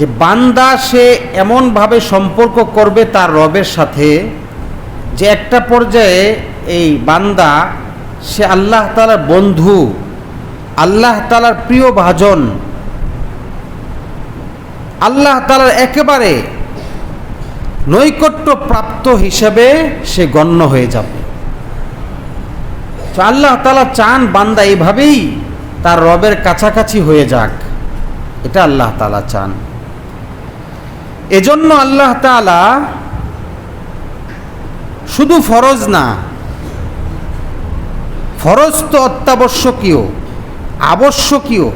যে বান্দা সে এমনভাবে সম্পর্ক করবে তার রবের সাথে যে একটা পর্যায়ে এই বান্দা সে আল্লাহ তাআলার বন্ধু, আল্লাহ তাআলার প্রিয় ভাজন, আল্লাহ তাআলার একেবারে নৈকট্য প্রাপ্ত হিসেবে সে গণ্য হয়ে যাবে। তো আল্লাহ তাআলা চান বান্দা এইভাবেই তার রবের কাছাকাছি হয়ে যাক, এটা আল্লাহ তাআলা চান। এজন্য আল্লাহ তাআলা শুধু ফরজ না, ফরজ তো অত্যাবশ্যকীয়, আবশ্যকীয়,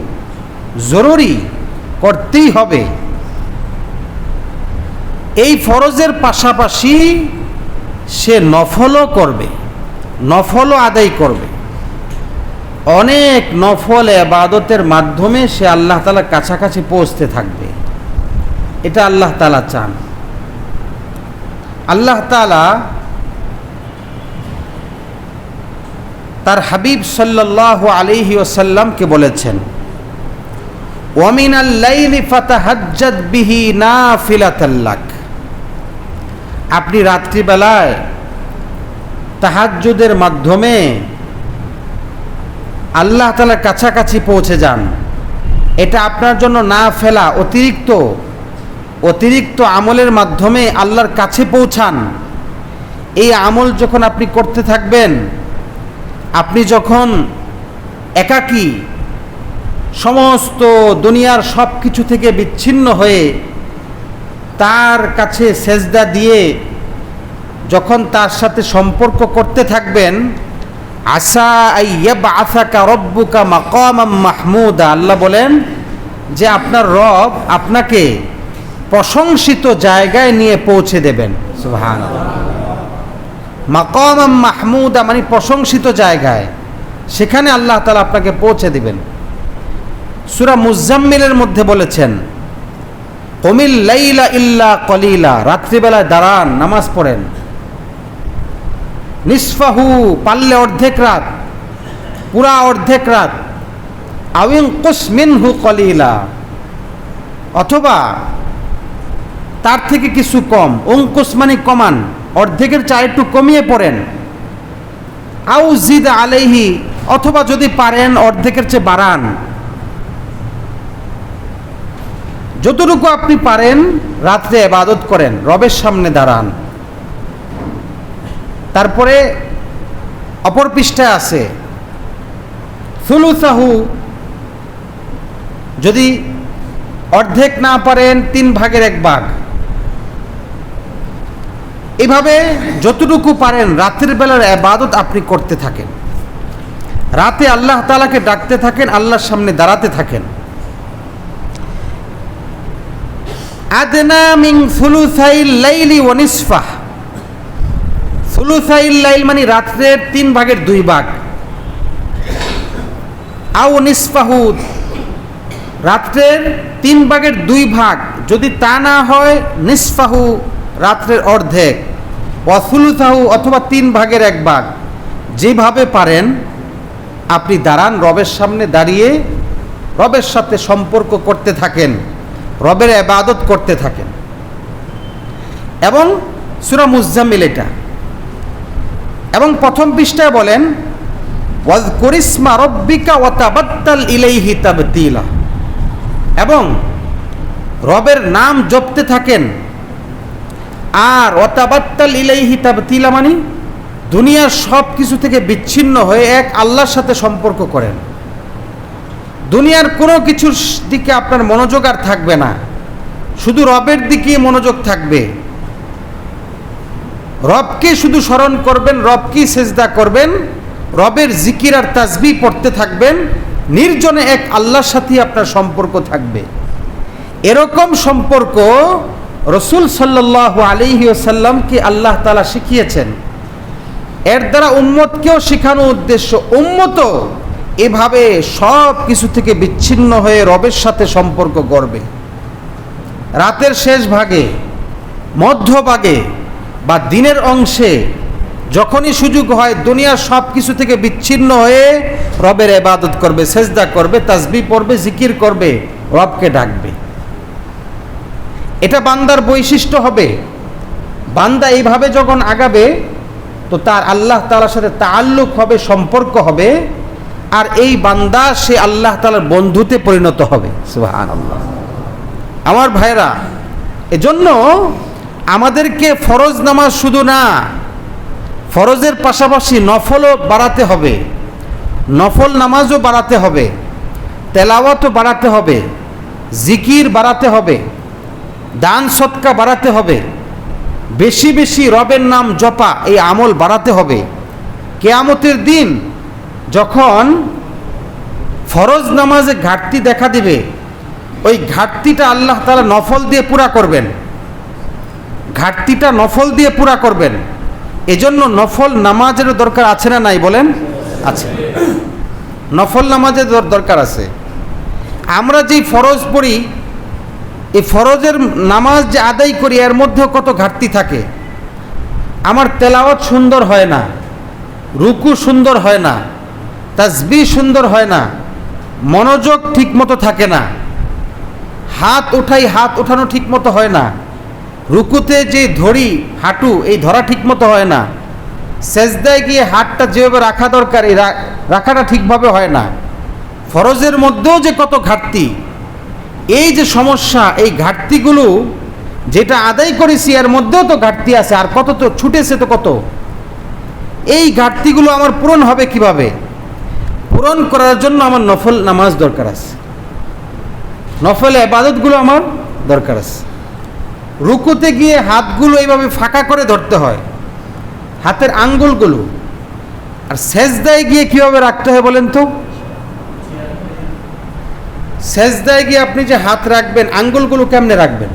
জরুরি, করতেই হবে। এই ফরজের পাশাপাশি সে নফলও করবে, নফলও আদায় করবে। অনেক নফল ইবাদতের মাধ্যমে সে আল্লাহ তাআলার কাছাকাছি পৌঁছতে থাকবে, এটা আল্লাহ তাআলা চান। আল্লাহ তাআলা তার হাবিব সাল্লাল্লাহু আলাইহি ওয়াসাল্লামকে বলেছেন, ওয়া মিনাল লাইলি ফাতাহাজ্জাদ বিহি নাফিলাতাল লাক। আপনি রাত্রিবেলায় তাহাজ্জুদের মাধ্যমে আল্লাহ তাআলার কাছাকাছি পৌঁছে যান, এটা আপনার জন্য নাফিলা, অতিরিক্ত আমলের মাধ্যমে আল্লাহর কাছে পৌঁছান। এই আমল যখন আপনি করতে থাকবেন, আপনি যখন একাকী সমস্ত দুনিয়ার সব কিছু থেকে বিচ্ছিন্ন হয়ে তার কাছে সেজদা দিয়ে যখন তার সাথে সম্পর্ক করতে থাকবেন, আসা আইয়াবআসাকা রাব্বুকা মাকামাম মাহমুদা, আল্লাহ বলেন যে আপনার রব আপনাকে প্রশংসিত জায়গায় নিয়ে পৌঁছে দেবেন। সুবহানাল্লাহ। মাকামাম মাহমুদা মানে প্রশংসিত জায়গায়, সেখানে আল্লাহ তাআলা আপনাকে পৌঁছে দিবেন। সূরা মুজাম্মিলের মধ্যে বলেছেন, কুমিল লাইলা ইল্লা কলিলা, রাত্রিবেলায় দাঁড়ান, নামাজ পড়েন। নিসফাহু, পারলে অর্ধেক রাত, পুরা অর্ধেক রাত। আউইনকুস মিনহু কলিলা, অথবা তার থেকে কিছু কম। অঙ্কুশ মানে কমান, অর্ধেকের চেয়ে একটু কমিয়ে পড়েন। আউ জিদ আলাইহি, অথবা যদি পারেন অর্ধেকের চেয়ে বাড়ান। যতটুকু আপনি পারেন রাত্রে ইবাদত করেন, রবের সামনে দাঁড়ান। তারপরে অপর পৃষ্ঠায় আছে সুলুসাহু, যদি অর্ধেক না পারেন 3/1 এভাবে যতটুকু পারেন রাতের বেলার ইবাদত আপনি করতে থাকেন। রাতে আল্লাহ তাআলাকে ডাকতে থাকেন, আল্লাহর সামনে দাঁড়াতে থাকেন। আদনা মিন সুলুসাইল লাইলি ওয়া নিসফাহ, সুলুসাইল লাইল মানে রাতের 3/2। আও নিসফাহু, রাতের 3/2, যদি তা না হয় নিসফাহু, রাত্রের অর্ধেক। ওয়া সুলুসাহু, অথবা 3/1। যেভাবে পারেন আপনি দাঁড়ান, রবের সামনে দাঁড়িয়ে রবের সাথে সম্পর্ক করতে থাকেন, রবের ইবাদত করতে থাকেন। এবং সূরা মুজাম্মিল এটা, এবং প্রথম পৃষ্ঠায় বলেন ওয়াজকুরিসমা রাব্বিকা ওয়া তাবাত্তাল ইলাইহি তাবতিলা, এবং রবের নাম জপতে থাকেন। আর ওয়া তাবাত্তাল ইলাইহি তাবতিলা মানে দুনিয়ার সব কিছু থেকে বিচ্ছিন্ন হয়ে এক আল্লাহর সাথে সম্পর্ক করেন। দুনিয়ার কোনো কিছুর দিকে আপনার মনোযোগ আর থাকবে না, শুধু রবের দিকে মনোযোগ থাকবে। রবকে শুধু স্মরণ করবেন, রবকে সেজদা করবেন, রবের জিকির আর তাসবিহ পড়তে থাকবেন। নির্জনে এক আল্লাহর সাথে আপনার সম্পর্ক থাকবে। এরকম সম্পর্ক রাসূল সাল্লাল্লাহু আলাইহি ওয়াসাল্লামকে আল্লাহ তাআলা শিখিয়েছেন। এর দ্বারা উম্মতকেও শেখানোর উদ্দেশ্য, উম্মতও এভাবে সব কিছু থেকে বিচ্ছিন্ন হয়ে রবের সাথে সম্পর্ক গড়বে। রাতের শেষ ভাগে, মধ্যভাগে বা দিনের অংশে যখনই সুযোগ হয় দুনিয়ার সব কিছু থেকে বিচ্ছিন্ন হয়ে রবের ইবাদত করবে, সেজদা করবে, তাসবিহ পড়বে, জিকির করবে, রবকে ডাকবে। এটা বান্দার বৈশিষ্ট্য হবে। বান্দা এইভাবে যখন আগাবে তো তার আল্লাহ তাআলার সাথে তাআল্লুক হবে, সম্পর্ক হবে, আর এই বান্দা সে আল্লাহ তাআলার বন্ধুতে পরিণত হবে। সুবহানাল্লাহ। আমার ভাইরা, এজন্য আমাদেরকে ফরজ নামাজ শুধু না, ফরজের পাশাপাশি নফলও বাড়াতে হবে, নফল নামাজও বাড়াতে হবে, তেলাওয়াতও বাড়াতে হবে, জিকির বাড়াতে হবে, দান সদকা বাড়াতে হবে, বেশি বেশি রবের নাম জপা, এই আমল বাড়াতে হবে। কিয়ামতের দিন যখন ফরজ নামাজে ঘাটতি দেখা দিবে, ওই ঘাটতিটা আল্লাহ তাআলা নফল দিয়ে পুরা করবেন, ঘাটতিটা নফল দিয়ে পুরা করবেন। এজন্য নফল নামাজের দরকার আছে না নাই বলেন? আছে। নফল নামাজের দরকার আছে। আমরা যেই ফরজ পড়ি, এই ফরজের নামাজ যে আদায় করি এর মধ্যেও কত ঘাটতি থাকে। আমার তেলাওয়াত সুন্দর হয় না, রুকু সুন্দর হয় না, তাসবিহ সুন্দর হয় না, মনোযোগ ঠিক মতো থাকে না, হাত উঠাই হাত উঠানো ঠিক মতো হয় না, রুকুতে যে ধরি হাঁটু এই ধরা ঠিক মতো হয় না, সেজদায় গিয়ে হাতটা যেভাবে রাখা দরকার এই রাখাটা ঠিকভাবে হয় না। ফরজের মধ্যেও যে কত ঘাটতি, এই যে সমস্যা, এই ঘাটতিগুলো যেটা আদায় করেছি এর মধ্যেও তো ঘাটতি আছে, আর কত তো ছুটেছে তো কত। এই ঘাটতিগুলো আমার পূরণ হবে কিভাবে? পূরণ করার জন্য আমার নফল নামাজ দরকার আছে, নফল ইবাদতগুলো আমার দরকার আছে। রুকুতে গিয়ে হাতগুলো এইভাবে ফাঁকা করে ধরতে হয়, হাতের আঙ্গুলগুলো। আর সেজদায় গিয়ে কিভাবে রাখতে হয় বলেন তো? সেজদায় গিয়ে আপনি যে হাত রাখবেন, আঙ্গুলগুলো কেমনে রাখবেন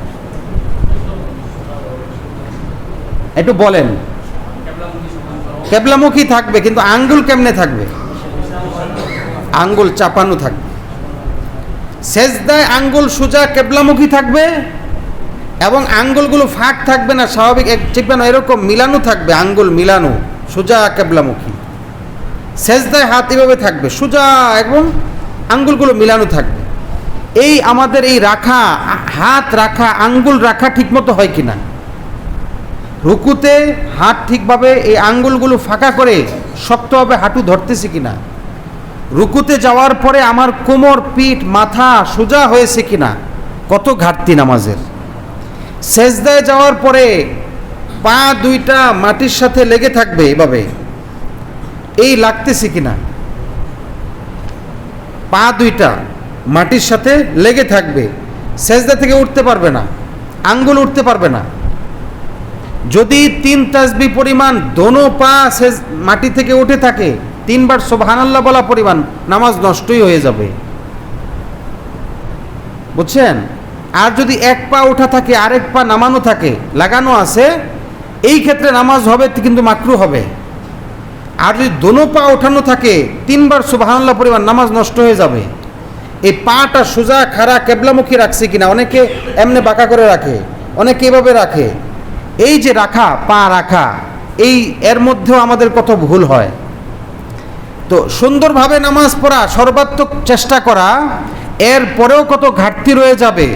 একটু বলেন? কেবলামুখী থাকবে, কিন্তু আঙ্গুল কেমনে থাকবে? আঙ্গুল চাপানো থাকবে। সেজদায় আঙ্গুল সোজা কেবলামুখী থাকবে এবং আঙ্গুলগুলো ফাঁক থাকবে না, স্বাভাবিক এক চিপানো এরকম মিলানো থাকবে, আঙ্গুল মিলানো সোজা কেবলামুখী। সেজদায় হাত এভাবে থাকবে সোজা এবং আঙ্গুলগুলো মিলানো থাকবে। এই আমাদের এই রাখা, হাত রাখা, আঙ্গুল রাখা ঠিকমতো হয় কিনা? রুকুতে হাত ঠিকভাবে এই আঙ্গুলগুলো ফাঁকা করে শক্তভাবে হাঁটু ধরতেছি কিনা? রুকুতে যাওয়ার পরে আমার কোমর, পিঠ, মাথা সোজা হয়েছে কিনা? কত ঘাটতি নামাজের। সেজদায় যাওয়ার পরে পা দুইটা মাটির সাথে লেগে থাকবে এভাবে, এই লাগতেছে কিনা? পা দুইটা মাটির সাথে লেগে থাকবে, সেজদা থেকে উঠতে পারবে না, আঙ্গুল উঠতে পারবে না। যদি 3 তাসবিহ পরিমাণ দোনো পা মাটি থেকে উঠে থাকে, 3 বার সুবহানাল্লাহ বলা পরিমাণ, নামাজ নষ্টই হয়ে যাবে, বুঝছেন? আর যদি এক পা ওঠা থাকে, আরেক পা নামানো থাকে, লাগানো আছে, এই ক্ষেত্রে নামাজ হবে কিন্তু মাকরু হবে। আর যদি দোনো পা ওঠানো থাকে, 3 বার সুবহানাল্লাহ পরিমাণ, নামাজ নষ্ট হয়ে যাবে। এই পাটা সোজা খাড়া কেবলামুখী রাখছে কিনা? অনেকে এমনি বাঁকা করে রাখে, অনেকে এভাবে রাখে। এই যে রাখা, পা রাখা, এই এর মধ্যেও আমাদের কত ভুল হয়। তো সুন্দরভাবে নামাজ পড়া, সর্বাত্মক চেষ্টা করা, এর পরেও কত ঘাটতি রয়ে যাবে।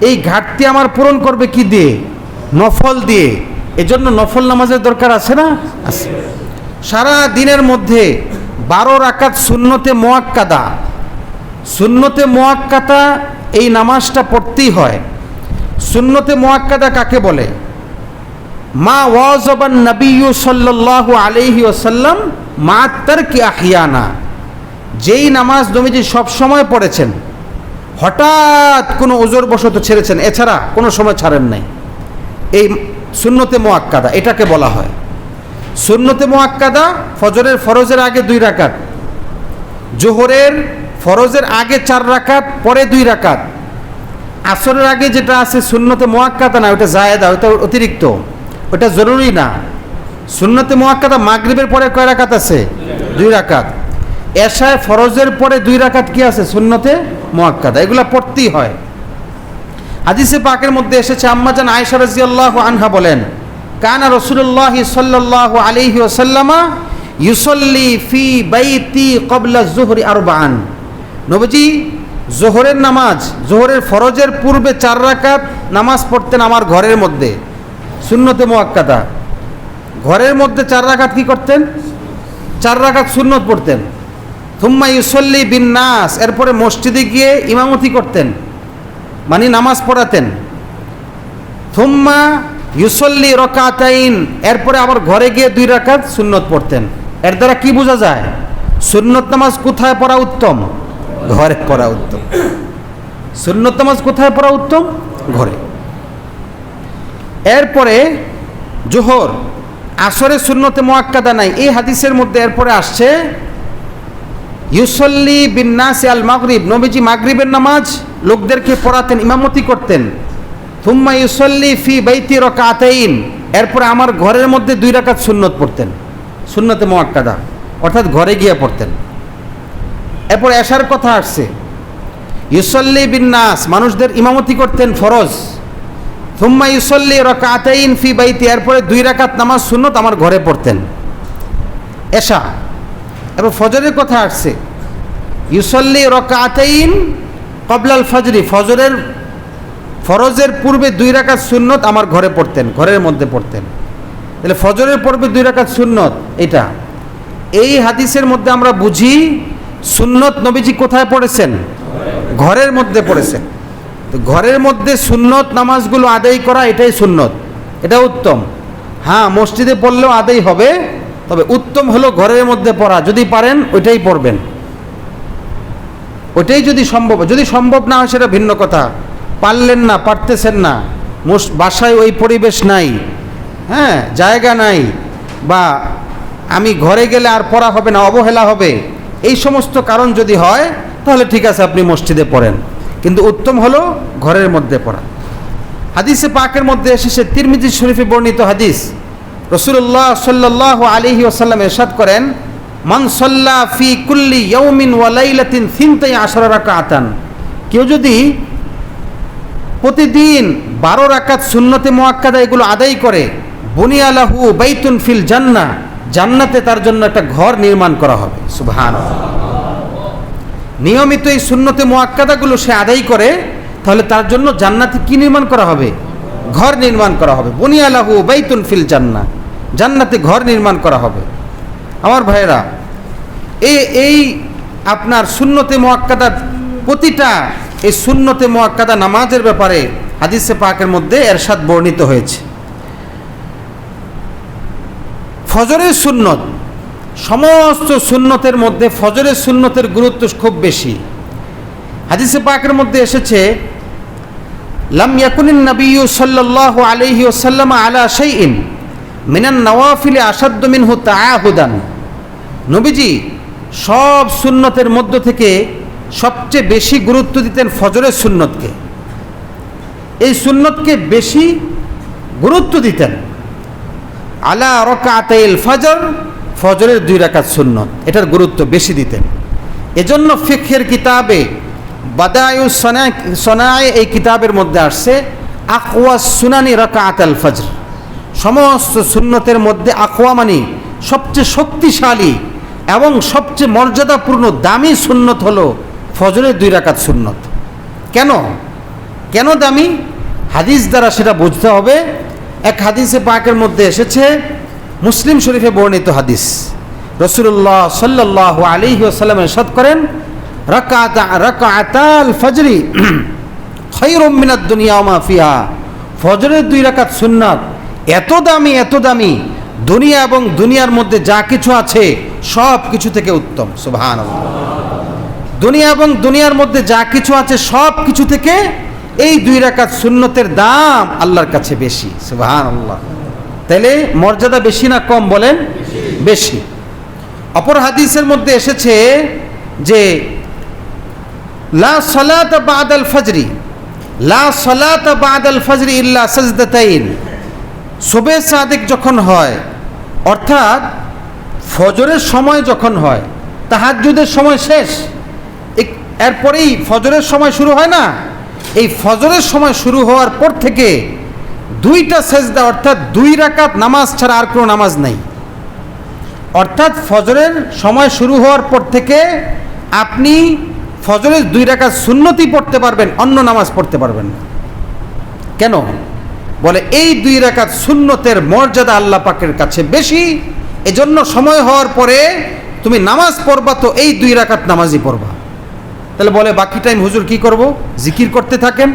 এই ঘাটতি আমার পূরণ করবে কি দিয়ে? নফল দিয়ে। এজন্য নফল নামাজের দরকার আছে না? আছে। সারা দিনের মধ্যে 12 রাকাত সুন্নতে মুআক্কাদা, সুন্নতে মুআক্কাদা এই নামাজটা পড়তেই হয়। সুন্নতে মুআক্কাদা কাকে বলে? মা ওয়াজাবান নবিয়্যু সাল্লাল্লাহু আলাইহি ওয়াসাল্লাম মা তারকি আহিয়ানা, যেই নামাজ নবীজি সব সময় পড়েছেন, হঠাৎ কোনো ওজরবশত ছেড়েছেন, এছাড়া কোনো সময় ছাড়েন নাই, এই সুন্নতে মুআক্কাদা এটাকে বলা হয়। সুন্নতে মুআক্কাদা ফজরের ফরজের আগে 2 রাকাত, জোহরের ফরজের আগে 4 রাকাত, পরে 2 রাকাত, আসরের আগে যেটা আছে সুন্নতে মুআক্কাদা না, ওটা জায়েদা, ওটা অতিরিক্ত, ওটা জরুরি না। সুন্নতে মুআক্কাদা মাগরিবের পরে কয় রাকাত আছে? 2 রাকাত। এশায় ফরজের পরে 2 রাকাত কি আছে? সুন্নতে মুআক্কাদা। এগুলা পড়তেই হয়। হাদিসে পাকের মধ্যে এসেছে, আম্মা জান আয়েশা রাদিয়াল্লাহু আনহা বলেন, কানা রাসূলুল্লাহ সাল্লাল্লাহু আলাইহি ওয়াসাল্লাম ইউসাল্লি ফি বাইতি ক্বাবলা যুহরি 4। নবীজি জোহরের নামাজ, জোহরের ফরজের পূর্বে 4 রাকাত নামাজ পড়তেন আমার ঘরের মধ্যে, সুন্নতে মুআক্কাদা। ঘরের মধ্যে 4 রাকাত কি করতেন? 4 রাকাত সুন্নত পড়তেন। থুম্মা ইউসল্লি বিন নাস, এরপরে মসজিদে গিয়ে ইমামতি করতেন, মানে নামাজ পড়াতেন। থুম্মা ইউসল্লি রাকাতাইন, এরপরে আবার ঘরে গিয়ে 2 রাকাত সুন্নত পড়তেন। এর দ্বারা কি বোঝা যায়? সুন্নত নামাজ কোথায় পড়া উত্তম? ঘরে পড়া উত্তম। সুন্নত নামাজ কোথায় পড়া উত্তম? ঘরে। এরপরে জোহর, আসরে সুন্নতে মুআক্কাদা নাই, এই হাদিসের মধ্যে এরপরে আসছে ইউসল্লি বিন নাসি আল মাগরিব, নবীজি মাগরিবের নামাজ লোকদেরকে পড়াতেন, ইমামতি করতেন। থুম্মা ইউসল্লি ফি বাইতি রাকাতাইন, এরপরে আমার ঘরের মধ্যে 2 রাকাত সুন্নত পড়তেন, সুন্নতে মুআক্কাদা, অর্থাৎ ঘরে গিয়ে পড়তেন। এরপর এশার কথা আসছে, ইউসল্লি বিন নাস, মানুষদের ইমামতি করতেন ফরজ। থুম্মা ইউসল্লি রাকাতাইন ফি বাইতি, এরপরে 2 রাকাত নামাজ সুন্নত আমার ঘরে পড়তেন, এশা। এরপর ফজরের কথা আসছে, ইউসল্লি রাকাতাইন ক্বাবলাল ফজরি, ফরজের পূর্বে 2 রাকাত সুন্নত আমার ঘরে পড়তেন, ঘরের মধ্যে পড়তেন। তাহলে ফজরের পূর্বে 2 রাকাত সুন্নত, এটা এই হাদিসের মধ্যে আমরা বুঝি সুন্নত নবীজি কোথায় পড়েছেন? ঘরের মধ্যে পড়েছেন। তো ঘরের মধ্যে সুন্নত নামাজগুলো আদায় করা, এটাই সুন্নত, এটা উত্তম। হ্যাঁ, মসজিদে পড়লেও আদায় হবে, তবে উত্তম হলো ঘরের মধ্যে পড়া। যদি পারেন ওইটাই পড়বেন, ওইটাই যদি সম্ভব। যদি সম্ভব না হয় সেটা ভিন্ন কথা, পারলেন না, পারতেছেন না, বাসায় ওই পরিবেশ নাই, হ্যাঁ, জায়গা নাই, বা আমি ঘরে গেলে আর পড়া হবে না, অবহেলা হবে, এই সমস্ত কারণ যদি হয় তাহলে ঠিক আছে, আপনি মসজিদে পড়েন, কিন্তু উত্তম হলো ঘরের মধ্যে পড়া। হাদিসে পাকের মধ্যে এসেছে, তিরমিজি শরীফে বর্ণিত হাদিস, রাসূলুল্লাহ সাল্লাল্লাহু আলাইহি ওয়াসাল্লাম ইরশাদ করেন, মান সাল্লা ফি কুল্লি ইয়াউমিন ওয়া লাইলাতিন 12 রাকাতান, কেউ যদি প্রতিদিন 12 রাকাত সুন্নতে মুআক্কাদা এগুলো আদায় করে, বুনিয়া লাহু বাইতুন ফিল জান্নাহ, জান্নাতে তার জন্য একটা ঘর নির্মাণ করা হবে। সুবহানাল্লাহ। নিয়মিত এই সুন্নতে মুআক্কাদাগুলো সে আদায় করে, তাহলে তার জন্য জান্নাতে কি নির্মাণ করা হবে? ঘর নির্মাণ করা হবে। বুনিয়া লাহু বাইতুন ফিল জান্নাহ, জান্নাতে ঘর নির্মাণ করা হবে। আমার ভাইয়েরা, এই আপনার সুন্নতে মুআক্কাদার প্রতিটা, এই সুন্নতে মুআক্কাদা নামাজের ব্যাপারে হাদিসে পাকের মধ্যে এরশাদ বর্ণিত হয়েছে। ফজরের সুন্নত, সমস্ত সুন্নতের মধ্যে ফজরের সুন্নতের গুরুত্ব খুব বেশি। হাদিসে পাকের মধ্যে এসেছে, লাম ইয়াকুনিন নাবিয়্যু সাল্লাল্লাহু আলাইহি ওয়াসাল্লাম আলা শাইইন মিনান নওয়াফিল আশাদ্দু মিনহু তাআহুদান, নবীজি সব সুন্নতের মধ্য থেকে সবচেয়ে বেশি গুরুত্ব দিতেন ফজরের সুন্নতকে, এই সুন্নতকে বেশি গুরুত্ব দিতেন। আলা রাকাতাইল ফজর, ফজরের 2 রাকাত সুন্নত, এটার গুরুত্ব বেশি দিতেন। এজন্য ফিকহের কিতাবে বাদায়ুস সনায়ে, এই কিতাবের মধ্যে আসছে আকওয়া সুনানি রাকাতাল ফজর, সমস্ত সুন্নতের মধ্যে আকওয়া মানে সবচেয়ে শক্তিশালী এবং সবচেয়ে মর্যাদাপূর্ণ দামি সুন্নত হলো ফজরের 2 রাকাত সুন্নত। কেন কেন দামি? হাদিস দ্বারা সেটা বুঝতে হবে। এক হাদিসে পাকের মধ্যে এসেছে, মুসলিম শরীফে বর্ণিত হাদিস, রাসূলুল্লাহ সাল্লাল্লাহু আলাইহি ওয়াসাল্লাম ইরশাদ করেন, রাকাতাল ফজরি খায়রুম মিনাদ দুনিয়া ওয়া মা ফিহা, ফজরের 2 রাকাত সুন্নাত এত দামি, এত দামি, দুনিয়া এবং দুনিয়ার মধ্যে যা কিছু আছে সব কিছু থেকে উত্তম। সুবহানাল্লাহ। দুনিয়া এবং দুনিয়ার মধ্যে যা কিছু আছে সব কিছু থেকে এই 2 রাকাত সুন্নতের দাম আল্লাহর কাছে বেশি। সুবহানাল্লাহ। তাহলে মর্যাদা বেশি না কম বলেন? বেশি। অপর হাদিসের মধ্যে এসেছে যে লা সালাতা বাদাল ফজরি, লা সালাতা বাদাল ফজরি ইল্লা সাজদাতাইন, সুবহে সাদিক যখন হয়, অর্থাৎ ফজরের সময় যখন হয়, তাহাজ্জুদের সময় শেষ, এরপরেই ফজরের সময় শুরু হয় না, এই ফজরের সময় শুরু হওয়ার পর থেকে 2টা সেজদা, অর্থাৎ 2 রাকাত নামাজ ছাড়া আর কোনো নামাজ নাই। অর্থাৎ ফজরের সময় শুরু হওয়ার পর থেকে আপনি ফজরের 2 রাকাত সুন্নতই পড়তে পারবেন, অন্য নামাজ পড়তে পারবেন না। কেন? বলে এই 2 রাকাত সুন্নতের মর্যাদা আল্লাহ পাকের কাছে বেশি, এজন্য সময় হওয়ার পরে তুমি নামাজ পড়বা তো এই 2 রাকাত নামাজই পড়বা। তাহলে বলে বাকি টাইম হুজুর কি করব? জিকির করতে থাকেন,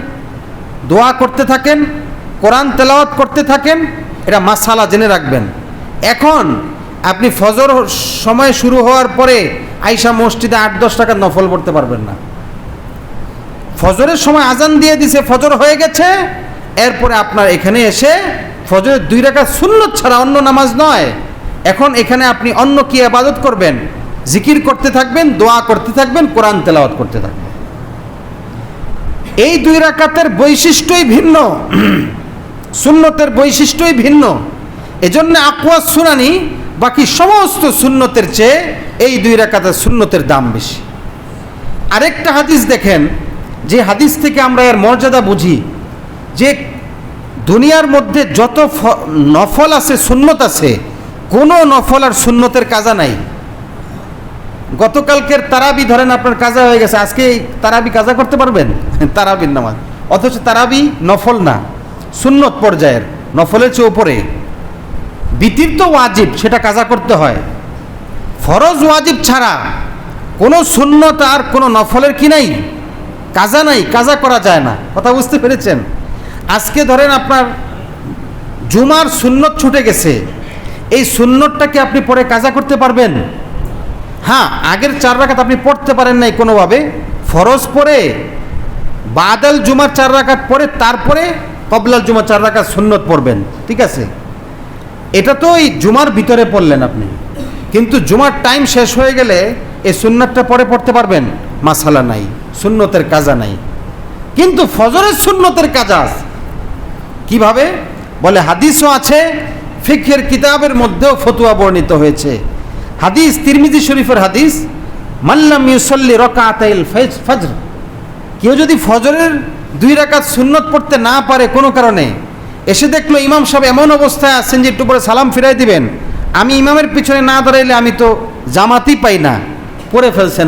দোয়া করতে থাকেন, কোরআন তেলাওয়াত করতে থাকেন। এটা মাসালা জেনে রাখবেন। এখন আপনি ফজর সময় শুরু হওয়ার পরে আইসা মসজিদে 8-10 রাকাত নফল পড়তে পারবেন না। ফজরের সময় আজান দিয়ে দিছে, ফজর হয়ে গেছে, এরপরে আপনার এখানে এসে ফজরের 2 রাকাত সুন্নত ছাড়া অন্য নামাজ নয়, এখন এখানে আপনি অন্য কি ইবাদত করবেন? জিকির করতে থাকবেন, দোয়া করতে থাকবেন, কোরআন তেলাওয়াত করতে থাকবেন। এই 2 রাকাতের বৈশিষ্ট্যই ভিন্ন, সুন্নতের বৈশিষ্ট্যই ভিন্ন। এজন্য আকওয়া সুনানি বাকি সমস্ত সুন্নতের চেয়ে এই 2 রাকাতের সুন্নতের দাম বেশি। আরেকটা হাদিস দেখেন, যে হাদিস থেকে আমরা এর মর্যাদা বুঝি, যে দুনিয়ার মধ্যে যত নফল আছে, সুন্নত আছে, কোনো নফল আর সুন্নতের কাজা নাই। গতকালকের তারাবি ধরেন আপনার কাজা হয়ে গেছে, আজকে এই তারাবি কাজা করতে পারবেন? তারাবির নামাজ, অথচ তারাবি নফল না, সুন্নত পর্যায়ের, নফলের চেয়ে উপরে। বিতির তো ওয়াজিব, সেটা কাজা করতে হয়। ফরজ ওয়াজিব ছাড়া কোনো সুন্নত আর কোনো নফলের কি নাই, কাজা নাই, কাজা করা যায় না। কথা বুঝতে পেরেছেন? আজকে ধরেন আপনার জুমার সুন্নত ছুটে গেছে, এই সুন্নতটাকে আপনি পরে কাজা করতে পারবেন? হ্যাঁ, আগের 4 রাকাত আপনি পড়তে পারেন নাই কোনোভাবে, ফরজ পড়ে বাদাল জুমার 4 রাকাত পড়ে তারপরে কবলাল জুমার 4 রাকাত সুন্নত পড়বেন, ঠিক আছে? এটা তো এই জুমার ভিতরে পড়লেন আপনি, কিন্তু জুমার টাইম শেষ হয়ে গেলে এই সুন্নতটা পরে পড়তে পারবেন? মাসালা নাই, সুন্নতের কাজা নাই। কিন্তু ফজরের সুন্নতের কাজা আছে। কিভাবে? বলে হাদিসও আছে, ফিকহের কিতাবের মধ্যেও ফতোয়া বর্ণিত হয়েছে। হাদিস তিরমিজি শরীফের হাদিস, মাল্লাম ইউসাল্লি রাকাতাইল ফজর, কেউ যদি ফজরের 2 রাকাত সুন্নত পড়তে না পারে কোনো কারণে, এসে দেখলো ইমাম সাহেব এমন অবস্থায় আছেন যে একটু পরে সালাম ফিরাই দিবেন, আমি ইমামের পিছনে না দাঁড়াইলে আমি তো জামাতই পাই না, পড়ে ফেলছেন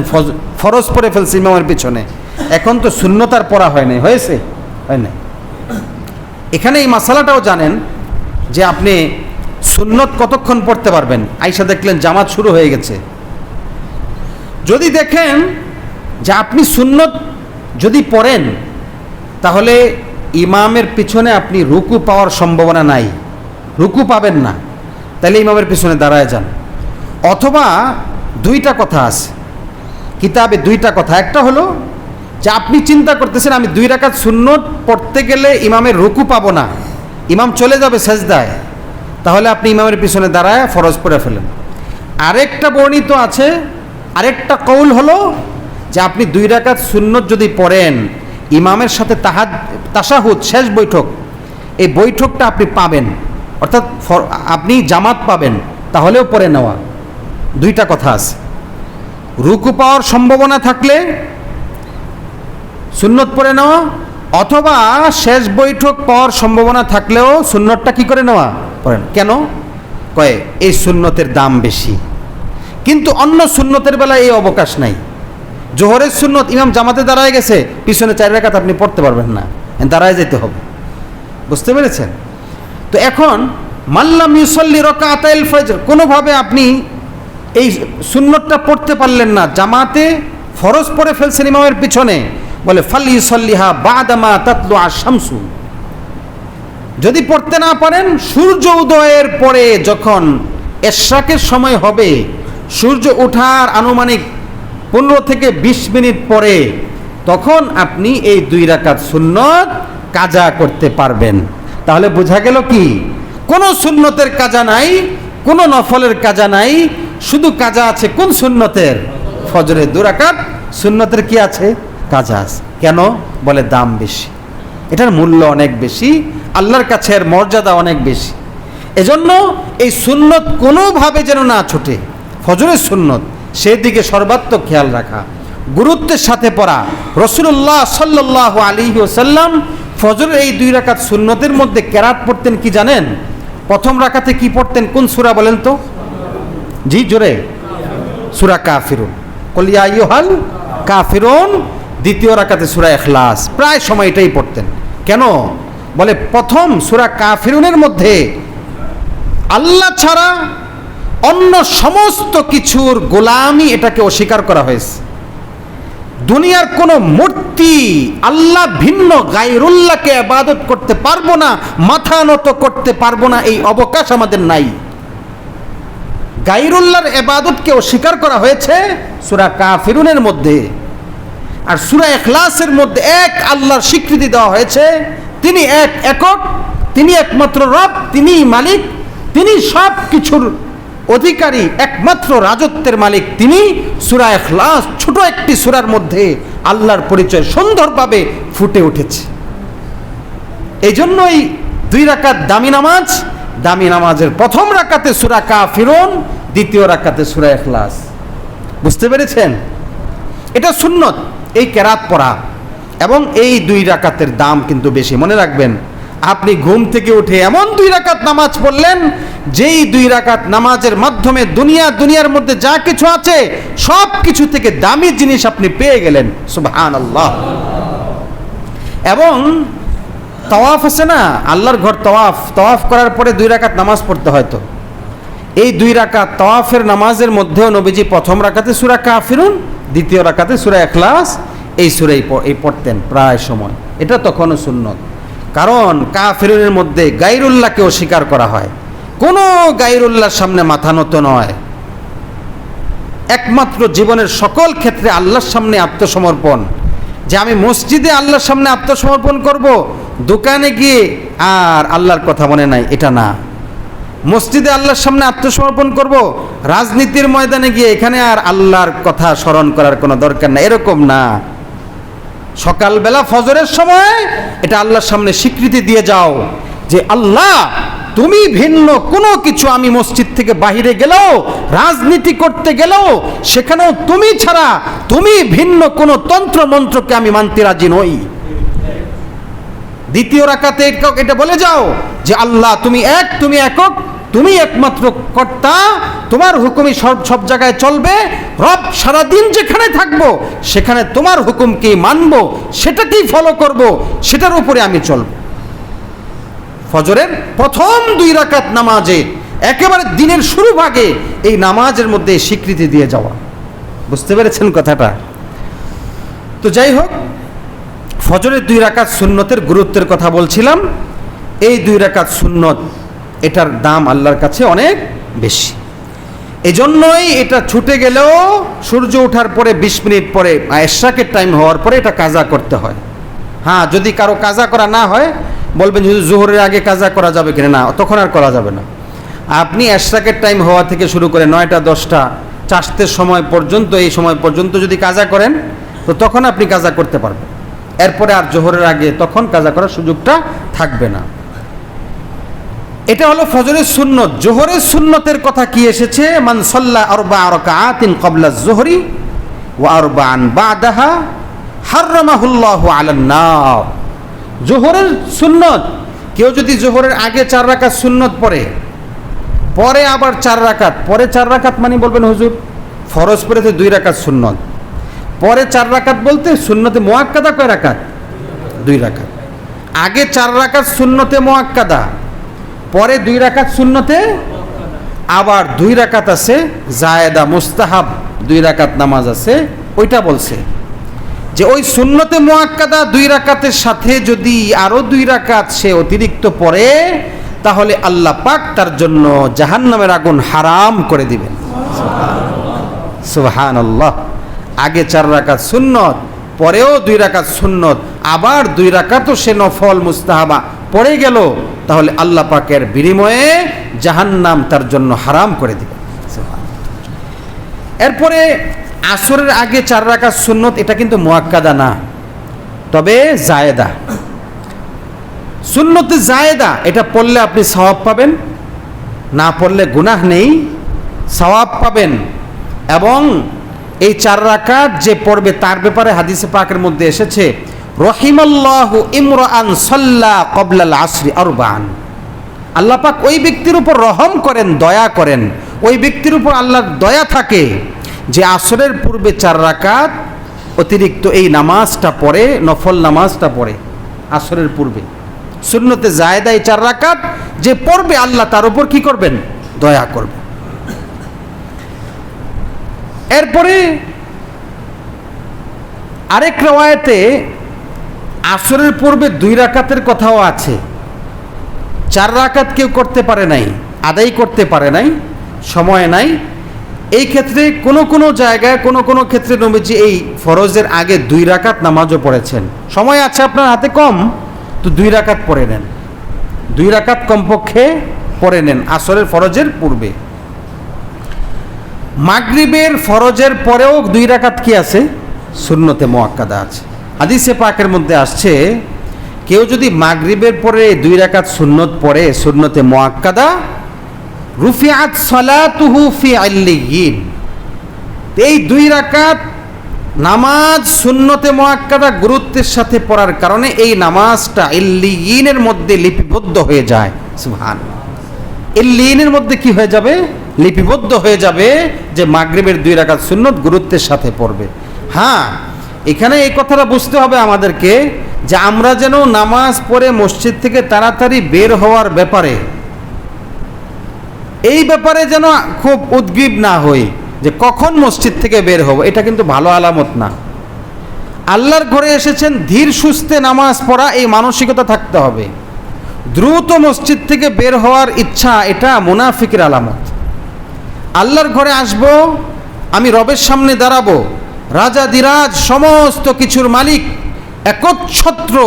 ফরজ পড়ে ফেলছেন ইমামের পিছনে, এখন তো সুন্নত আর পড়া হয় নাই, হয়েছে? হয় না। এখানে এই মাসালাটাও জানেন যে আপনি সুন্নত কতক্ষণ পড়তে পারবেন। আইসা দেখলেন জামাত শুরু হয়ে গেছে, যদি দেখেন যে আপনি সুন্নত যদি পড়েন তাহলে ইমামের পিছনে আপনি রুকু পাওয়ার সম্ভাবনা নাই, রুকু পাবেন না, তাহলে ইমামের পিছনে দাঁড়ায় যান। অথবা 2টা কথা আছে কিতাবে, 2টা কথা। একটা হলো যে আপনি চিন্তা করতেছেন আমি 2 রাকাত সুন্নত পড়তে গেলে ইমামের রুকু পাবো না, ইমাম চলে যাবে সেজদায়, তাহলে আপনি ইমামের পিছনে দাঁড়ায় ফরজ পড়ে ফেলেন। আরেকটা বর্ণিত আছে, আরেকটা কৌল হলো যে আপনি 2 রাকাত সুন্নত যদি পড়েন, ইমামের সাথে তাশাহুদ শেষ বৈঠক, এই বৈঠকটা আপনি পাবেন, অর্থাৎ আপনি জামাত পাবেন, তাহলেও পড়ে নেওয়া। 2টা কথা আছে, রুকু পাওয়ার সম্ভাবনা থাকলে সুন্নত পড়ে নেওয়া, অথবা শেষ বৈঠক পাওয়ার সম্ভাবনা থাকলেও সুন্নতটা কি করে নেওয়া, পড়েন। কেন? কয়ে এই সুন্নতের দাম বেশি। কিন্তু অন্য সুন্নতের বেলায় এই অবকাশ নাই। জোহরের সুন্নত ইমাম জামাতে দাঁড়ায় গেছে, পিছনে 4 রাকাত আপনি পড়তে পারবেন না, দাঁড়ায় যেতে হবে। বুঝতে পেরেছেন? তো এখন মাল্লাম ইউসাল্লি রাকাতাইল ফজর, কোনোভাবে আপনি এই সুন্নতটা পড়তে পারলেন না, জামাতে ফরজ পড়ে ফেলছেন ইমামের পিছনে, বলে ফাল ইউসাল্লিহা বাদামা তাতলু আশ-শামসু, যদি পড়তে না পারেন সূর্য উদয়ের পরে, যখন ইশরাকের সময় হবে, সূর্য ওঠার আনুমানিক 15 থেকে 20 মিনিট পরে, তখন আপনি এই 2 রাকাত সুন্নত কাজা করতে পারবেন। তাহলে বোঝা গেল কি, কোনো সুন্নতের কাজা নাই, কোনো নফলের কাজা নাই, শুধু কাজা আছে কোন সুন্নতের? ফজরের 2 রাকাত সুন্নতের কি আছে? কাজা আছে। কেন? বলে দাম বেশি, এটার মূল্য অনেক বেশি, আল্লাহর কাছে এর মর্যাদা অনেক বেশি। এজন্য এই সুন্নত কোনোভাবে যেন না ছুটে, ফজরের সুন্নত সেদিকে সর্বাত্মক খেয়াল রাখা, গুরুত্বের সাথে পড়া। রাসূলুল্লাহ সাল্লাল্লাহু আলাইহি ওয়াসাল্লাম ফজরের এই 2 রাকাত সুন্নতের মধ্যে কেরাত পড়তেন কি জানেন? প্রথম রাকাতে কি পড়তেন? কোন সূরা বলেন তো? জি জোরে। সূরা কাফিরুন, কুল ইয়া আইয়ুহাল কাফিরুন, দ্বিতীয় রাকাতে সূরা ইখলাস। প্রায় সময় এটাই পড়তেন। কেন? বলে প্রথম সূরা কাফিরুনের মধ্যে আল্লাহ ছাড়া অন্য সমস্ত কিছুর গোলামি এটাকে অস্বীকার করা হয়েছে। দুনিয়ার কোনো মূর্তি, আল্লাহ ভিন্ন গায়রুল্লাহকে ইবাদত করতে পারবো না, মাথা নত করতে পারবো না, এই অবকাশ আমাদের নাই। গায়রুল্লাহর ইবাদতকে অস্বীকার করা হয়েছে সূরা কাফিরুনের মধ্যে। আর সূরা ইখলাসের মধ্যে এক আল্লাহর স্বীকৃতি দেওয়া হয়েছে, তিনি একক, তিনি একমাত্র রব, তিনিই মালিক, তিনি সব কিছুর অধিকারী, একমাত্র রাজত্বের মালিক তিনি। সূরা ইখলাস ছোট একটি সূরার মধ্যে আল্লাহর পরিচয় সুন্দরভাবে ফুটে উঠেছে। এই জন্যই 2 রাকাত দামি নামাজ, দামি নামাজের প্রথম রাকাতে সূরা কাফিরুন, দ্বিতীয় রাকাতে সূরা ইখলাস। বুঝতে পেরেছেন? এটা সুন্নত এই কেরাত পড়া, এবং এই 2 রাকাতের দাম কিন্তু বেশি। মনে রাখবেন, আপনি ঘুম থেকে উঠে এমন 2 রাকাত নামাজ পড়লেন, যেই 2 রাকাত নামাজের মাধ্যমে দুনিয়ার মধ্যে যা কিছু আছে সব কিছু থেকে দামি জিনিস আপনি পেয়ে গেলেন। সুবহানাল্লাহ। এবং তাওয়াফ আছে না, আল্লাহর ঘর তাওয়াফ করার পরে 2 রাকাত নামাজ পড়তে হয়। তো এই 2 রাকাত তাওয়াফের নামাজের মধ্যেও নবীজি প্রথম রাকাতে সূরা কাফিরুন, দ্বিতীয় রাকাতে সূরা ইখলাস, এই সূরাই পড়তেন প্রায় সময়। এটা তখনও সুন্নত, কারণ কাফিরুনের মধ্যে গায়রুল্লাহকে অস্বীকার করা হয়। কোনো গায়রুল্লাহর সামনে মাথা নত নয়, একমাত্র জীবনের সকল ক্ষেত্রে আল্লাহর সামনে আত্মসমর্পণ। যে আমি মসজিদে আল্লাহর সামনে আত্মসমর্পণ করব, দোকানে গিয়ে আর আল্লাহর কথা মনে নাই, এটা না। মসজিদে আল্লাহর সামনে আত্মসমর্পণ করব, রাজনীতির ময়দানে গিয়ে এখানে আর আল্লাহর কথা স্মরণ করার কোনো দরকার না, এরকম না। সকালবেলা ফজরের সময় এটা আল্লাহর সামনে স্বীকৃতি দিয়ে যাও যে আল্লাহ তুমি ভিন্ন কোনো কিছু, আমি মসজিদ থেকে বাহিরে গেলেও, রাজনীতি করতে গেলেও, সেখানেও তুমি ছাড়া, তুমি ভিন্ন কোনো তন্ত্র মন্ত্রকে আমি মানতে রাজি নই। দ্বিতীয় রাকাতে এটা বলে যাও যে আল্লাহ তুমি এক, তুমি একক, তুমি একমাত্র কর্তা, তোমার হুকুমই সব জায়গায় চলবে। রব সারাদিন যেখানে থাকবো সেখানে তোমার হুকুমকেই মানব, সেটাকেই ফলো করব, সেটার উপরে আমি চলব। ফজরের প্রথম 2 রাকাত নামাজে একেবারে দিনের শুরু ভাগে এই নামাজের মধ্যে স্বীকৃতি দিয়ে যাওয়া। বুঝতে পেরেছেন কথাটা? তো যাই হোক, ফজরের 2 রাকাত সুন্নতের গুরুত্বের কথা বলছিলাম। এই 2 রাকাত সুন্নত, এটার দাম আল্লাহর কাছে অনেক বেশি। এজন্যই এটা ছুটে গেলেও সূর্য ওঠার পরে 20 মিনিট পরে, ইশরাকের টাইম হওয়ার পরে এটা কাজা করতে হয়। হ্যাঁ, যদি কারো কাজা করা না হয়, বলবেন যদি জোহরের আগে কাজা করা যাবে কিনা, না, তখন আর করা যাবে না। আপনি ইশরাকের টাইম হওয়া থেকে শুরু করে 9টা 10টা চাষতের সময় পর্যন্ত, এই সময় পর্যন্ত যদি কাজা করেন, তো তখন আপনি কাজা করতে পারবেন। এরপরে আর জোহরের আগে তখন কাজা করার সুযোগটা থাকবে না। এটা হলো ফজরের সুন্নত। জোহরের সুন্নতের কথা কি এসেছে? মান সাল্লা 4 রাকাতিন ক্বাবলা যুহরি ওয়া 4 বাদাহা হারামাহুল্লাহু আলান নার। জোহরের সুন্নত, কেউ যদি জোহরের আগে 4 রাকাত সুন্নত পরে আবার 4 রাকাত, পরে 4 রাকাত মানে বলবেন হুজুর ফরজ পরে তো 2 রাকাত সুন্নত, পরে 4 রাকাত বলতে সুন্নতে মুআক্কাদা কয় রাকাত? 2 রাকাত। আগে 4 রাকাত সুন্নতে মুআক্কাদা, পরে 2 রাকাত সুন্নতে, আবার 2 রাকাত আছে জায়েদা মুস্তাহাব, 2 রাকাত নামাজ আছে। ওইটা বলছে যে ওই সুন্নতে মুআক্কাদা 2 রাকাতের সাথে যদি আরো 2 রাকাত সে অতিরিক্ত পড়ে, তাহলে আল্লাহ পাক তার জন্য জাহান্নামের আগুন হারাম করে দিবেন। সুবহানাল্লাহ। আগে 4 রাকাত সুন্নত, পরেও 2 রাকাত সুন্নত, আবার 2 রাকাতও সে নফল মুস্তাহাবা পড়ে গেল, তাহলে আল্লাহ পাকের বিনিময়ে জাহান্নাম তার জন্য হারাম করে দিবেন। এরপরে আসরের আগে 4 রাকাত সুন্নত, এটা কিন্তু মুআক্কাদা না, তবে জায়েদা। সুন্নতে জায়েদা, এটা পড়লে আপনি সওয়াব পাবেন, না পড়লে গুনাহ নেই, সওয়াব পাবেন। এবং এই 4 রাকাত যে পড়বে তার ব্যাপারে হাদিসে পাকের মধ্যে এসেছে, রহিমাল্লাহু ইমরাআন সাল্লা ক্বাবলাল আসরি 4। আল্লাহ পাক ওই ব্যক্তির উপর রহম করেন, দয়া করেন, ওই ব্যক্তির উপর আল্লাহর দয়া থাকে যে আসরের পূর্বে 4 রাকাত অতিরিক্ত এই নামাজটা পড়ে, নফল নামাজটা পড়ে আসরের পূর্বে। সুন্নতে জায়েদাই 4 রাকাত যে পড়বে আল্লাহ তার উপর কি করবেন? দয়া করবেন। এরপরে আরেক রওয়ায়েতে আসরের পূর্বে 2 রাকাতের কথাও আছে। 4 রাকাত কেউ করতে পারে নাই, আদায় করতে পারে নাই, সময় নাই। এই ক্ষেত্রে কোনো জায়গায় কোনো ক্ষেত্রে নবীজি এই ফরজের আগে 2 রাকাত নামাজও পড়েছেন। সময় আছে আপনার হাতে কম, তো 2 রাকাত পড়ে নেন, 2 রাকাত কমপক্ষে পড়ে নেন আসরের ফরজের পূর্বে। মাগরিবের ফরজের পরেও 2 রাকাত কি আছে? সুন্নতে মুআক্কাদা আছে। হাদিসে পাকের মধ্যে আসছে, কেউ যদি মাগরিবের পরে 2 রাকাত সুন্নত পড়ে, সুন্নতে মুআক্কাদা, রুফিআত সালাতুহু ফি আল্লিয়িন। এই 2 রাকাত নামাজ সুন্নতে মুআক্কাদা গুরুত্বের সাথে পড়ার কারণে এই নামাজটা ইল্লিয়িনের মধ্যে লিপিবদ্ধ হয়ে যায়। সুবহানাল্লাহ। ইল্লিয়িনের মধ্যে কি হয়ে যাবে? লিপিবদ্ধ হয়ে যাবে যে মাগরিবের 2 রাকাত সুন্নত গুরুত্বের সাথে পড়বে। হ্যাঁ, এখানে এই কথাটা বুঝতে হবে আমাদেরকে যে আমরা যেন নামাজ পড়ে মসজিদ থেকে তাড়াতাড়ি বের হওয়ার ব্যাপারে, এই ব্যাপারে যেন খুব উদ্গ্রীব না হই যে কখন মসজিদ থেকে বের হব। এটা কিন্তু ভালো আলামত না। আল্লাহর ঘরে এসেছেন, ধীর সুস্থে নামাজ পড়া, এই মানসিকতা থাকতে হবে। দ্রুত মসজিদ থেকে বের হওয়ার ইচ্ছা, এটা মুনাফিকের আলামত। আল্লাহর ঘরে আসব, আমি রবের সামনে দাঁড়াবো, রাজাদিরাজ, সমস্ত কিছুর মালিক, একচ্ছত্র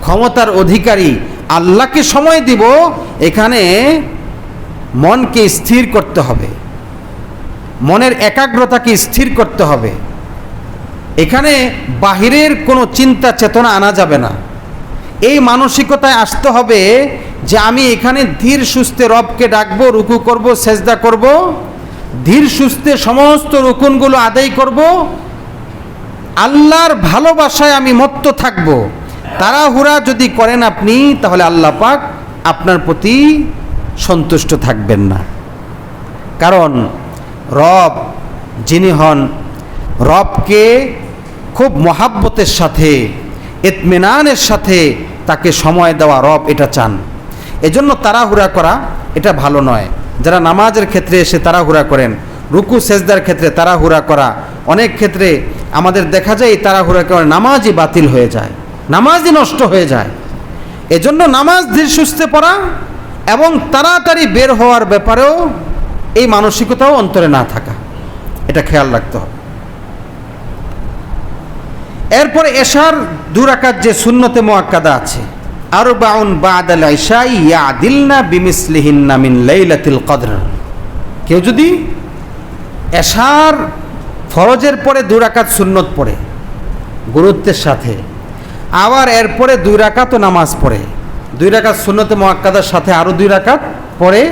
ক্ষমতার অধিকারী আল্লাহকে সময় দিব। এখানে মনকে স্থির করতে হবে, মনের একাগ্রতাকে স্থির করতে হবে। এখানে বাহিরের কোনো চিন্তা চেতনা আনা যাবে না। এই মানসিকতায় আসতে হবে যে আমি এখানে ধীর সুস্থে রবকে ডাকবো, রুকু করব, সেজদা করব, ধীর সুস্থে সমস্ত রুকুনগুলো আদায় করব, আল্লাহর ভালোবাসায় আমি মত্ত থাকব। তাড়াহুড়া যদি করেন আপনি, তাহলে আল্লাহ পাক আপনার প্রতি সন্তুষ্ট থাকবেন না। কারণ রব যিনি হন, রবকে খুব মহাব্বতের সাথে, ইতমিনানের সাথে তাকে সময় দেওয়া, রব এটা চান। এজন্য তাড়াহুড়া করা এটা ভালো নয়। যারা নামাজের ক্ষেত্রে এসে তাড়াহুড়া করেন, রুকু সেজদার ক্ষেত্রে তাড়াহুড়া করা, অনেক ক্ষেত্রে আমাদের দেখা যায় এই তাড়াহুড়া করে নামাজই বাতিল হয়ে যায়, নামাজই নষ্ট হয়ে যায়। এজন্য নামাজ ধীর সুস্থে পড়া এবং তাড়াতাড়ি বের হওয়ার ব্যাপারেও এই মানসিকতাও অন্তরে না থাকা, এটা খেয়াল রাখতে হবে। এরপরে এশার 2 রাকাত যে সুন্নতে মুআক্কাদা আছে, আরবাউন বাদাল ইশাই ইয়াদিলনা বিমিসলিহিন্না মিন লাইলাতিল কদর। কেউ যদি এশার ফরজের পরে 2 রাকাত সুন্নত পড়ে গুরুত্বের সাথে, আবার এরপরে 2 রাকাতও নামাজ পড়ে, 2 রাকাত সুন্নতে মুআক্কাদার সাথে আরও 2 রাকাত পড়ে,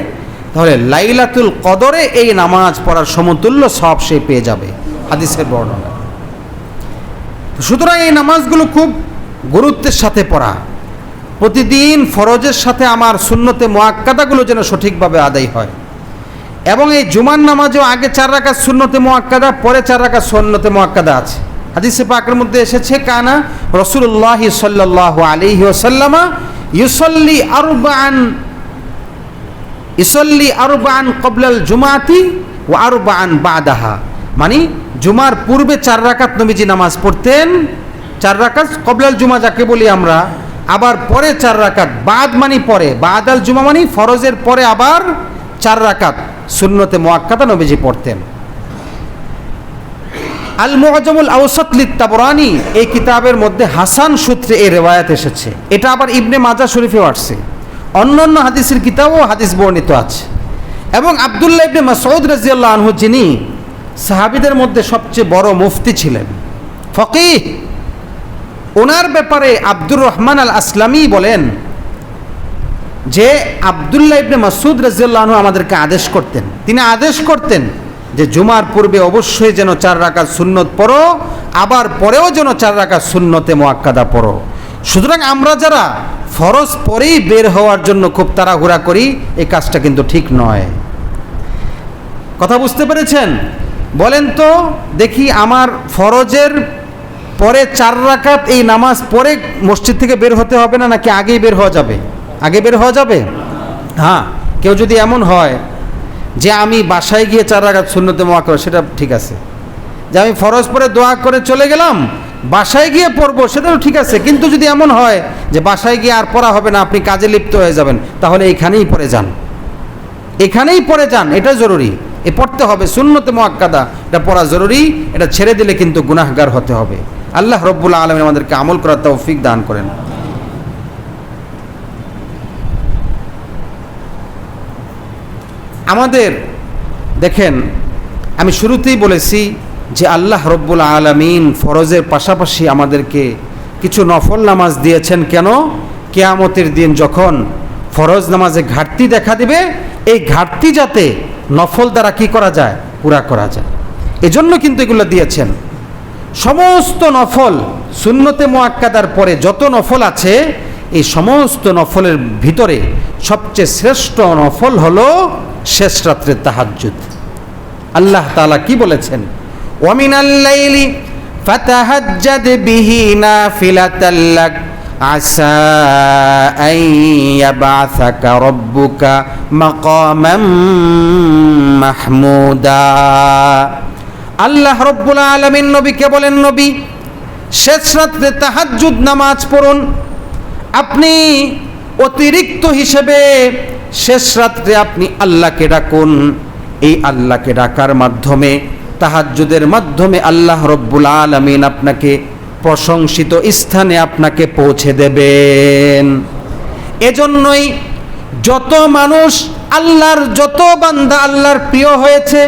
তাহলে লাইলাতুল কদরে এই নামাজ পড়ার সমতুল্য সব সে পেয়ে যাবে, হাদিসের বর্ণনা। সুতরাং এই নামাজগুলো খুব গুরুত্বের সাথে পড়া, প্রতিদিন ফরজের সাথে আমার সুন্নতে মুআক্কাদাগুলো যেন সঠিকভাবে আদায় হয়। এবং এই জুমার নামাজেও আগে 4 রাকাত সুন্নতে মুআক্কাদা, পরে 4 রাকাত সুন্নতে মুআক্কাদা আছে। হাদিসে পাকের মধ্যে এসেছে, কানা রাসূলুল্লাহ সাল্লাল্লাহু আলাইহি ওয়াসাল্লাম ইউসাল্লি আরবাআন ক্বাবলাল জুমাতি ওয়া আরবাআন বাদাহা। মানে জুমার পূর্বে 4 রাকাত নবীজি নামাজ পড়তেন, 4 রাকাত ক্বাবলাল জুমা যাকে বলি আমরা, আবার পরে 4 রাকাত, বাদ মানে পরে, বাদাল জুমা মানে ফরজের পরে আবার 4 রাকাত সুন্নতে মুআক্কাদা নবীজি পড়তেন। আল মুআজামুল আওসাত লিত-তাবরানী এই কিতাবের মধ্যে হাসান সূত্রে এই রিওয়ায়াত এসেছে। এটা আবার ইবনে মাজাহ শরীফেও আসছে, অন্যান্য হাদিসের কিতাবেও হাদিস বর্ণিত আছে। এবং আব্দুল্লাহ ইবনে মাসউদ রাদিয়াল্লাহু আনহু, যিনি সাহাবীদের মধ্যে সবচেয়ে বড় মুফতি ছিলেন, ফকিহ, ওনার ব্যাপারে আব্দুর রহমান আল আসলামী বলেন যে আব্দুল্লাহ ইবনে মাসউদ রাদিয়াল্লাহু আনহু আমাদেরকে আদেশ করতেন, তিনি আদেশ করতেন যে জুমার পূর্বে অবশ্যই যেন 4 রাকাত সুন্নত পড়ো, আবার পরেও যেন 4 রাকাত সুন্নতে মুআক্কাদা পড়ো। সুতরাং আমরা যারা ফরজ পরেই বের হওয়ার জন্য খুব তাড়াহুড়া করি, এই কাজটা কিন্তু ঠিক নয়। কথা বুঝতে পেরেছেন? বলেন তো দেখি, আমার ফরজের পরে 4 রাকাত এই নামাজ পরে মসজিদ থেকে বের হতে হবে না, নাকি আগেই বের হওয়া যাবে? আগে বের হওয়া যাবে। হ্যাঁ, কেউ যদি এমন হয় যে আমি বাসায় গিয়ে 4 রাকাত সুন্নতে মুআক্কাদা, সেটা ঠিক আছে। যে আমি ফরজ পরে দোয়া করে চলে গেলাম, বাসায় গিয়ে পড়বো, সেটাও ঠিক আছে। কিন্তু যদি এমন হয় যে বাসায় গিয়ে আর পড়া হবে না, আপনি কাজে লিপ্ত হয়ে যাবেন, তাহলে এইখানেই পড়ে যান, এখানেই পড়ে যান। এটা জরুরি, এ পড়তে হবে, সুন্নতে মুআক্কাদা এটা পড়া জরুরি। এটা ছেড়ে দিলে কিন্তু গুনাহগার হতে হবে। আল্লাহ রব্বুল আলামিন আমাদেরকে আমল করার তৌফিক দান করেন। আমাদের দেখেন, আমি শুরুতেই বলেছি যে আল্লাহ রব্বুল আলামিন ফরজের পাশাপাশি আমাদেরকে কিছু নফল নামাজ দিয়েছেন। কেন? কিয়ামতের দিন যখন ফরজ নামাজে ঘাটতি দেখা দিবে, এই ঘাটতি যাতে নফল দ্বারা কি করা যায়, পুরা করা যায়, এজন্য কিন্তু এগুলো দিয়েছেন। সমস্ত নফল সুন্নতে মুআক্কাদার পরে যত নফল আছে, এই সমস্ত নফলের ভিতরে সবচেয়ে শ্রেষ্ঠ নফল হলো শেষ রাত্রের তাহাজ্জুদ। আল্লাহ তাআলা কি বলেছেন? ওয়ামিনাল লাইলি ফাতাহাজ্জাদ বিহি নাফিলাতাল লাক আসা আন ইয়াবআসাকা রাব্বুকা মাকামাম মাহমুদা। আল্লাহ রব্বুল আলামিন নবীকে বলেন, নবী শেষ রাত্রে তাহাজ্জুদ নামাজ পড়ুন। আপনি অতিরিক্ত হিসেবে শেষ রাত্রে আপনি আল্লাহকে ডাকুন। এই আল্লাহকে ডাকার মাধ্যমে, তাহাজ্জুদের মাধ্যমে আল্লাহ রব্বুল আলামিন আপনাকে প্রশংসিত স্থানে আপনাকে পৌঁছে দেবেন। এজন্যই যত মানুষ আল্লাহর, যত বান্দা আল্লাহর প্রিয় হয়েছে,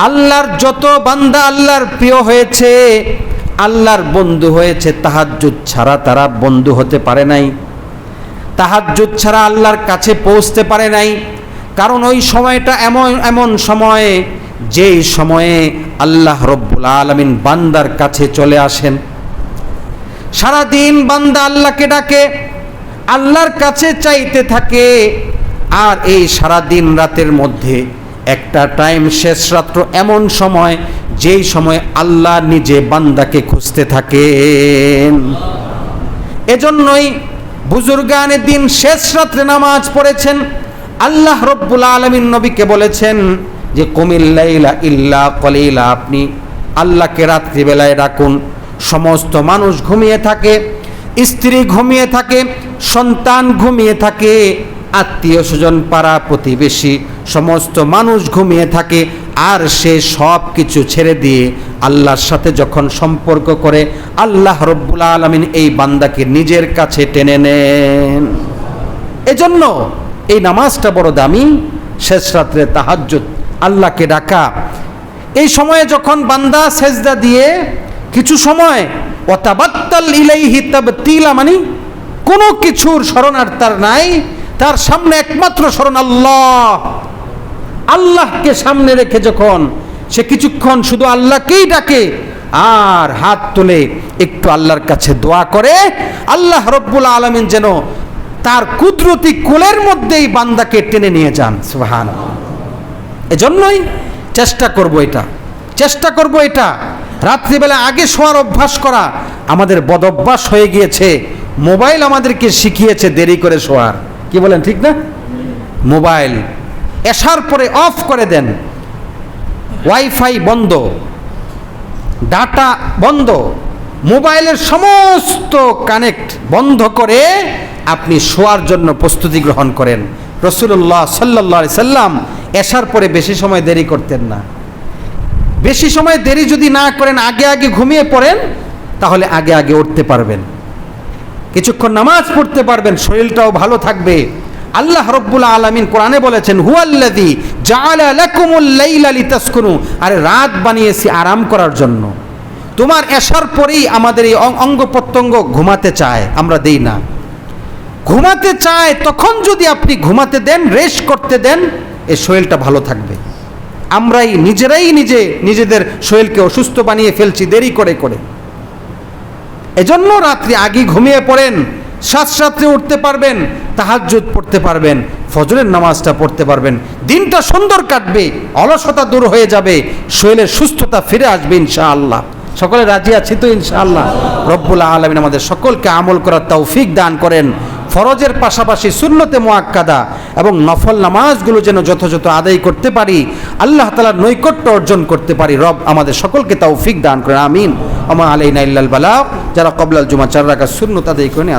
আল্লাহর যত বান্দা আল্লাহর প্রিয় হয়েছে, আল্লাহর বন্ধু হয়েছে, তাহাজ্জুদ ছাড়া তারা বন্ধু হতে পারে নাই, তাহাজ্জুদ ছাড়া আল্লাহর কাছে পৌঁছতে পারে নাই। কারণ ওই সময়টা এমন সময়ে, যেই সময়ে আল্লাহ রব্বুল আলামিন বান্দার কাছে চলে আসেন। সারাদিন বান্দা আল্লাহকে ডাকে, আল্লাহর কাছে চাইতে থাকে। আর এই সারাদিন রাতের মধ্যে একটা টাইম, শেষ রাত্র এমন সময়, যেই সময় আল্লাহ নিজে বান্দাকে খুঁজতে থাকেন। এজন্যই বুজুর্গানে দিন শেষ রাত্রে নামাজ পড়েছেন। আল্লাহ রব্বুল আলামিন নবীকে বলেছেন যে কুমিল লাইলা ইল্লা কলিলা, আপনি আল্লাহকে রাত্রিবেলায় ডাকুন। সমস্ত মানুষ ঘুমিয়ে থাকে, স্ত্রী ঘুমিয়ে থাকে, সন্তান ঘুমিয়ে থাকে, আত্মীয় স্বজন, পাড়া প্রতিবেশী, সমস্ত মানুষ ঘুমিয়ে থাকে। আর সে সব কিছু ছেড়ে দিয়ে আল্লাহর সাথে যখন সম্পর্ক করে, আল্লাহ রব্বুল আলামিন এই বান্দাকে নিজের কাছে টেনে নেন। এজন্য এই নামাজটা বড় দামি, শেষ রাত্রে তাহাজ্জুদ, আল্লাহকে ডাকা। এই সময়ে যখন বান্দা সেজদা দিয়ে কিছু সময় ওয়াতাবাত্তাল ইলাইহি তাবতিলা, মানে কোনো কিছুর স্মরণ আর তার নাই, তার সামনে একমাত্র স্মরণ আল্লাহ। আল্লাহকে সামনে রেখে যখন সে কিছুক্ষণ শুধু আল্লাহকেই ডাকে আর হাত তুলে একটু আল্লাহর কাছে দোয়া করে, আল্লাহ রব্বুল আলামিন যেন তার কুদরতি কোলের মধ্যেই বান্দাকে টেনে নিয়ে যান। সুবহানাল্লাহ। এজন্যই চেষ্টা করব এটা রাত্রিবেলা আগে শোয়ার অভ্যাস করা। আমাদের বদঅভ্যাস হয়ে গিয়েছে, মোবাইল আমাদেরকে শিখিয়েছে দেরি করে শোয়ার। কি বলেন, ঠিক না? মোবাইল এশার পরে অফ করে দেন, ওয়াইফাই বন্ধ, ডাটা বন্ধ, মোবাইলের সমস্ত কানেক্ট বন্ধ করে আপনি শোয়ার জন্য প্রস্তুতি গ্রহণ করেন। রাসূলুল্লাহ সাল্লাল্লাহু আলাইহি সাল্লাম এশার পরে বেশি সময় দেরি করতেন না। বেশি সময় দেরি যদি না করেন, আগে আগে ঘুমিয়ে পড়েন, তাহলে আগে আগে উঠতে পারবেন, কিছুক্ষণ নামাজ পড়তে পারবেন, শরীরটাও ভালো থাকবে। আল্লাহ রব্বুল আলামিন কোরআনে বলেছেন, হুয়াল্লাযী জাআলা লাকুমুল লাইলা লিতাসকুনু, আরে রাত বানিয়েছি আরাম করার জন্য। তোমার এশার পরেই আমাদের এই অঙ্গ প্রত্যঙ্গ ঘুমাতে চায়, আমরা দেই না। ঘুমাতে চায়, তখন যদি আপনি ঘুমাতে দেন, রেস্ট করতে দেন, এই শরীরটা ভালো থাকবে। আমরাই নিজেদের শরীরকে অসুস্থ বানিয়ে ফেলছি দেরি করে করে। এজন্য রাত্রি আগে ঘুমিয়ে পড়েন, সাথে উঠতে পারবেন, তাহাজ্জুদ পড়তে পারবেন, ফজরের নামাজটা পড়তে পারবেন, দিনটা সুন্দর কাটবে, অলসতা দূর হয়ে যাবে, শরীরের সুস্থতা ফিরে আসবে ইনশাআল্লাহ। সকলে রাজি আছি তো ইনশাআল্লাহ? রব্বুল আলামিন আমাদের সকলকে আমল করার তৌফিক দান করেন, ফরজের পাশাপাশি সুন্নতে মুআক্কাদা এবং নফল নামাজগুলো যেন যথাযথ আদায় করতে পারি, আল্লাহ তাআলার নৈকট্য অর্জন করতে পারি। রব আমাদের সকলকে তৌফিক দান করেন, আমিন। আমা আলাইনা ইল্লাল বালাগ। যারা ক্বাবলাল জুমা 4 রাকাত সুন্নত আদায় করেন